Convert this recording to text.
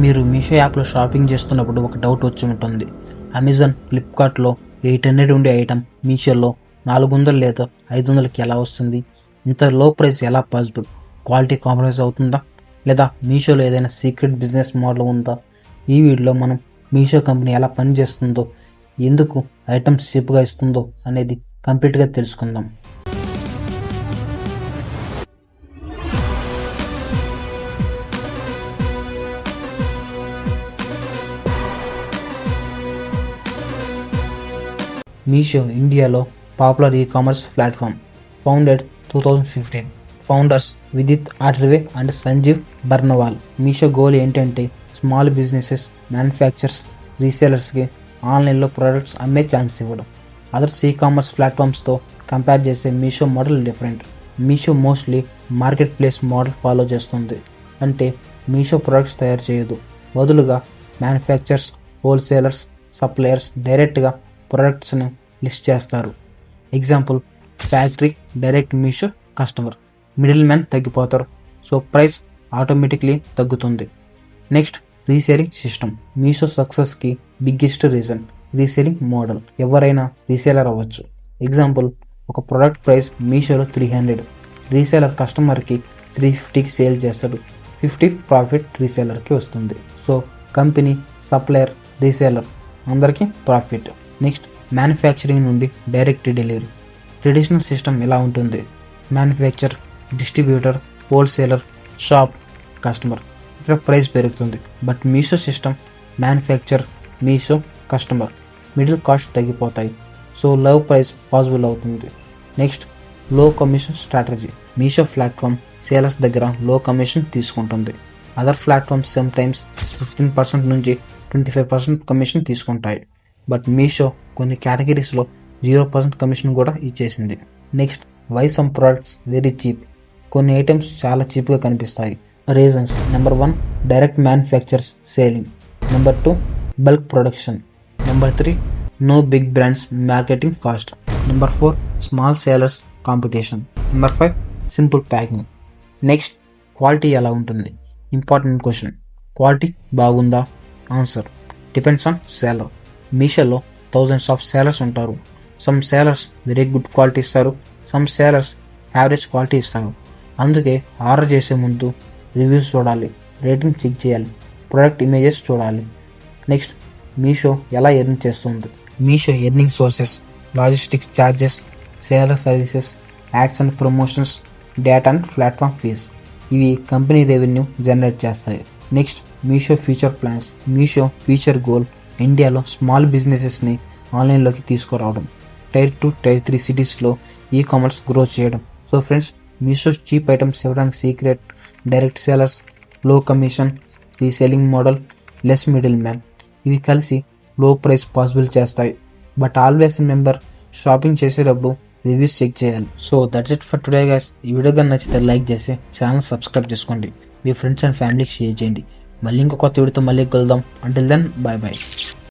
మీరు మీషో యాప్లో షాపింగ్ చేస్తున్నప్పుడు ఒక డౌట్ వచ్చి ఉంటుంది. అమెజాన్, ఫ్లిప్కార్ట్లో 800 ఉండే ఐటమ్ మీషోలో 400 లేదా 500కి ఎలా వస్తుంది? ఇంత లో ప్రైస్ ఎలా పాసిబుల్? క్వాలిటీ కాంప్రమైజ్ అవుతుందా? లేదా మీషోలో ఏదైనా సీక్రెట్ బిజినెస్ మోడల్ ఉందా? ఈ వీడియోలో మనం మీషో కంపెనీ ఎలా పనిచేస్తుందో, ఎందుకు ఐటమ్స్ చీప్గా ఇస్తుందో అనేది కంప్లీట్గా తెలుసుకుందాం. మీషో ఇండియాలో popular e-commerce platform. Founded 2015. Founders Vidit Aatrey and Sanjeev Barnwal. Meesho goal ఏంటంటే స్మాల్ బిజినెసెస్, మ్యానుఫ్యాక్చర్స్, రీసేలర్స్కి ఆన్లైన్లో ప్రోడక్ట్స్ అమ్మే ఛాన్స్ ఇవ్వడం. అదర్స్ ఈ-కామర్స్ ప్లాట్ఫామ్స్తో కంపేర్ చేసే Meesho model different. Meesho mostly market place model follow చేస్తుంది. అంటే మీషో ప్రొడక్ట్స్ తయారు చేయదు, బదులుగా మ్యానుఫ్యాక్చర్స్, హోల్సేలర్స్, సప్లయర్స్ డైరెక్ట్గా ప్రొడక్ట్స్ని లిస్ట్ చేస్తారు. Example, factory direct Meesho customer, middle man తగ్గిపోతారు, సో ప్రైస్ ఆటోమేటిక్లీ తగ్గుతుంది. Next, reselling system. మీషో సక్సెస్కి బిగ్గెస్ట్ రీజన్ రీసేలింగ్ మోడల్. ఎవరైనా రీసేలర్ అవ్వచ్చు. ఎగ్జాంపుల్, ఒక ప్రోడక్ట్ ప్రైస్ మీషోలో 300, రీసేలర్ కస్టమర్కి 350కి సేల్ చేస్తాడు. 50 ప్రాఫిట్ రీసేలర్కి వస్తుంది. సో కంపెనీ, సప్లయర్, రీసేలర్ అందరికీ ప్రాఫిట్. నెక్స్ట్, మ్యానుఫ్యాక్చరింగ్ నుండి డైరెక్ట్ డెలివరీ. ట్రెడిషనల్ సిస్టమ్ ఎలా ఉంటుంది? Manufacture, distributor, wholesaler, shop, customer. ఇక్కడ ప్రైస్ పెరుగుతుంది. But Meesho system manufacture, Meesho, customer, middle cost తగ్గిపోతాయి. సో లో ప్రైస్ పాసిబుల్ అవుతుంది. నెక్స్ట్, లో commission strategy. Meesho platform sellers దగ్గర లో కమిషన్ తీసుకుంటుంది. అదర్ ప్లాట్ఫామ్స్ సమ్ టైమ్స్ 15% నుంచి 25% కమిషన్ తీసుకుంటాయి. బట్ మీషో కొన్ని కేటగిరీస్లో 0% కమిషన్ కూడా ఇచ్చేసింది. Next, why some products very cheap. కొన్ని ఐటమ్స్ చాలా చీప్గా కనిపిస్తాయి. Reasons: number 1, direct manufacturers selling. Number 2, bulk production. Number 3, no big brands marketing cost. Number 4, small sellers competition. Number 5, simple packing. Next, quality ఎలా ఉంటుంది? Important question. Quality బాగుందా? Answer: depends on seller. మీషోలో thousands of sellers ఉంటారు. Some sellers very good quality ఇస్తారు, some sellers average quality ఇస్తారు. అందుకే order చేసే ముందు రివ్యూస్ చూడాలి, రేటింగ్ చెక్ చేయాలి, ప్రొడక్ట్ ఇమేజెస్ చూడాలి. నెక్స్ట్, మీషో ఎలా ఎర్న్ చేస్తుంది? Meesho earning sources: logistics charges, sailor services, ads and promotions, data and platform fees. ఇవి కంపెనీ రెవెన్యూ జనరేట్ చేస్తాయి. Next, Meesho future plans. Meesho future goal ఇండియాలో స్మాల్ బిజినెసెస్ని ఆన్లైన్లోకి తీసుకురావడం, టైర్ 2, టైర్ 3 సిటీస్లో ఈ-కామర్స్ గ్రో చేయడం. So friends, Meesho cheap items ఇవ్వడానికి secret direct sellers, లో commission, reselling model, less middle man. ఇవి కలిసి లో ప్రైస్ పాసిబుల్ చేస్తాయి. బట్ ఆల్వేస్ రిమెంబర్, షాపింగ్ చేసేటప్పుడు రివ్యూస్ చెక్ చేయాలి. So that's it for today guys. ఈ వీడియో కానీ నచ్చితే లైక్ చేసి ఛానల్ సబ్స్క్రైబ్ చేసుకోండి. మీ ఫ్రెండ్స్ అండ్ ఫ్యామిలీకి షేర్ చేయండి. మళ్ళీ ఇంకో కొత్త వీడియోతో మళ్ళీ కలుద్దాం. Until then, bye bye.